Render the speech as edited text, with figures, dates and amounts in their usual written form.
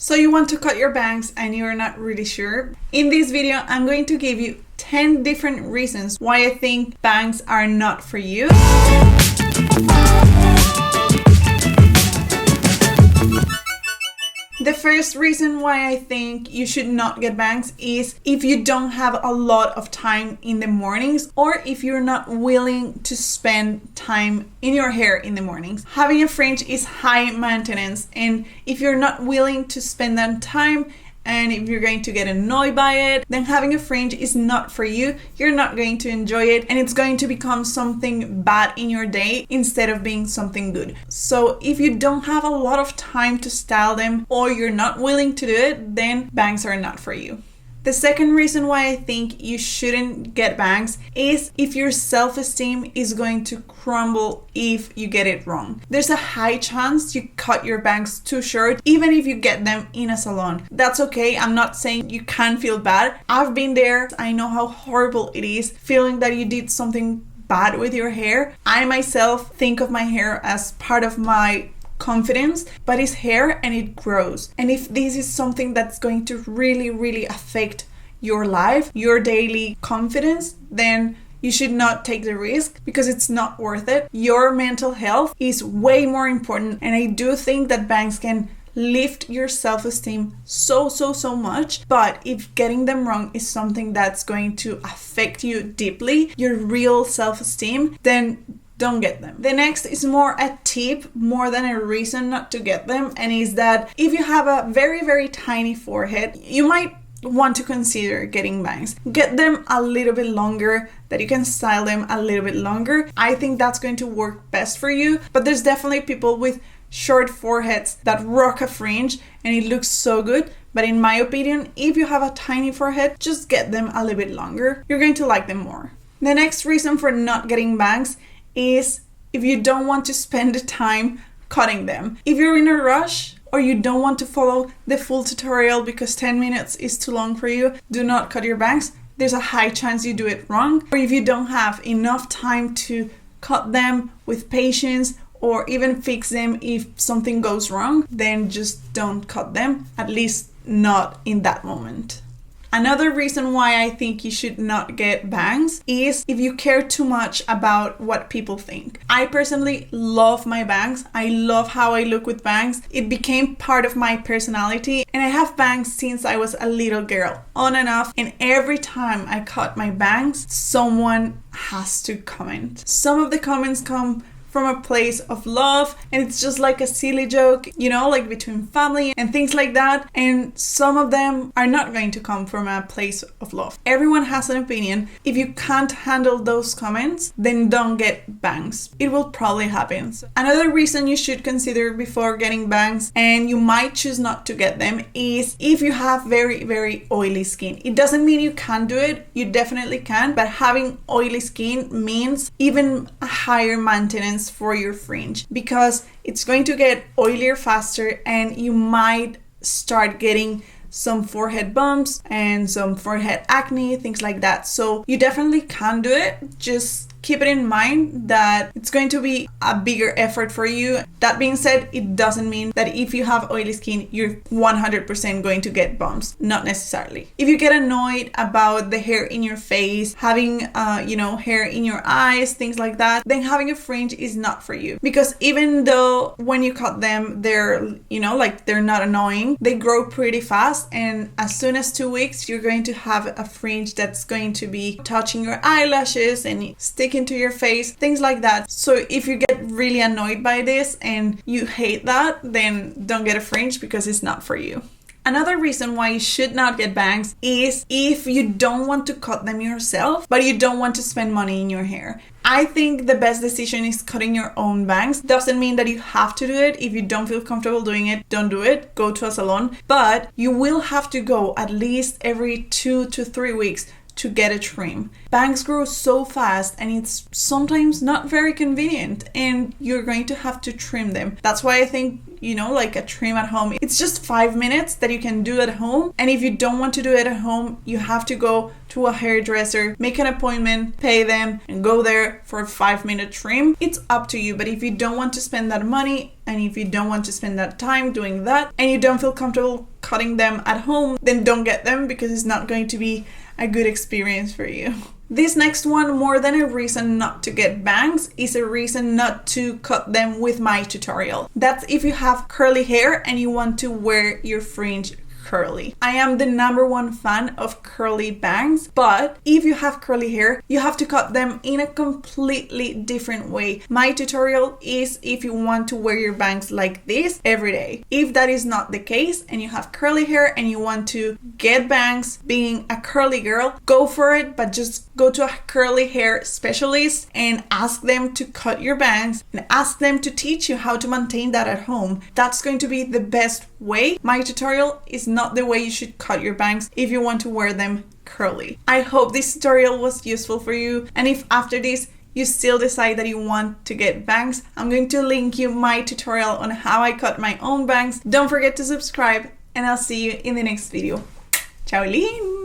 So you want to cut your bangs and you're not really sure? In this video, I'm going to give you 10 different reasons why I think bangs are not for you. The first reason why I think you should not get bangs is if you don't have a lot of time in the mornings, or if you're not willing to spend time in your hair in the mornings. Having a fringe is high maintenance, and if you're not willing to spend that time, and if you're going to get annoyed by it, then having a fringe is not for you. You're not going to enjoy it, and it's going to become something bad in your day instead of being something good. So if you don't have a lot of time to style them, or you're not willing to do it, then bangs are not for you. The second reason why I think you shouldn't get bangs is if your self-esteem is going to crumble if you get it wrong. There's a high chance you cut your bangs too short, even if you get them in a salon. That's okay. I'm not saying you can't feel bad. I've been there. I know how horrible it is feeling that you did something bad with your hair. I myself think of my hair as part of my confidence, but it's hair and it grows. And if this is something that's going to really affect your life, your daily confidence, then you should not take the risk because it's not worth it. Your mental health is way more important, and I do think that bangs can lift your self-esteem so much. But if getting them wrong is something that's going to affect you deeply, your real self-esteem, then don't get them. The next is more a tip more than a reason not to get them, and is that if you have a very tiny forehead, you might want to consider getting bangs. Get them a little bit longer, that you can style them a little bit longer. I think that's going to work best for you, but there's definitely people with short foreheads that rock a fringe and it looks so good. But in my opinion, if you have a tiny forehead, just get them a little bit longer. You're going to like them more. The next reason for not getting bangs is if you don't want to spend the time cutting them. If you're in a rush or you don't want to follow the full tutorial because 10 minutes is too long for you, do not cut your bangs. There's a high chance you do it wrong. Or if you don't have enough time to cut them with patience or even fix them if something goes wrong, then just don't cut them, at least not in that moment. Another reason why I think you should not get bangs is if you care too much about what people think. I personally love my bangs. I love how I look with bangs. It became part of my personality, and I have bangs since I was a little girl, on and off, and every time I cut my bangs, someone has to comment. Some of the comments come from a place of love, and it's just like a silly joke, you know, like between family and things like that. And some of them are not going to come from a place of love. Everyone has an opinion. If you can't handle those comments, then don't get bangs. It will probably happen. Another reason you should consider before getting bangs, and you might choose not to get them, is if you have very oily skin. It doesn't mean you can't do it. You definitely can, but having oily skin means even a higher maintenance for your fringe, because it's going to get oilier faster and you might start getting some forehead bumps and some forehead acne, things like that. So you definitely can do it. Just keep it in mind that it's going to be a bigger effort for you. That being said, it doesn't mean that if you have oily skin, you're 100% going to get bumps. Not necessarily. If you get annoyed about the hair in your face, having hair in your eyes, things like that, then having a fringe is not for you. Because even though when you cut them, they're not annoying, they grow pretty fast, and as soon as 2 weeks, you're going to have a fringe that's going to be touching your eyelashes and sticking to your face, things like that. So if you get really annoyed by this and you hate that, then don't get a fringe because it's not for you. Another reason why you should not get bangs is if you don't want to cut them yourself, but you don't want to spend money in your hair. I think the best decision is cutting your own bangs. Doesn't mean that you have to do it. If you don't feel comfortable doing it, don't do it. Go to a salon. But you will have to go at least every 2 to 3 weeks to get a trim. Bangs grow so fast and it's sometimes not very convenient, and you're going to have to trim them. That's why I think, like a trim at home, it's just 5 minutes that you can do at home. And if you don't want to do it at home, you have to go to a hairdresser, make an appointment, pay them, and go there for a 5-minute trim. It's up to you. But if you don't want to spend that money, and if you don't want to spend that time doing that, and you don't feel comfortable cutting them at home, then don't get them because it's not going to be a good experience for you. This next one, more than a reason not to get bangs, is a reason not to cut them with my tutorial. That's if you have curly hair and you want to wear your fringe curly. I am the #1 fan of curly bangs, but if you have curly hair, you have to cut them in a completely different way. My tutorial is if you want to wear your bangs like this every day. If that is not the case and you have curly hair and you want to get bangs being a curly girl, go for it, but just go to a curly hair specialist and ask them to cut your bangs and ask them to teach you how to maintain that at home. That's going to be the best way. My tutorial is not the way you should cut your bangs if you want to wear them curly. I hope this tutorial was useful for you, and if after this you still decide that you want to get bangs, I'm going to link you my tutorial on how I cut my own bangs. Don't forget to subscribe, and I'll see you in the next video. Ciao Lin!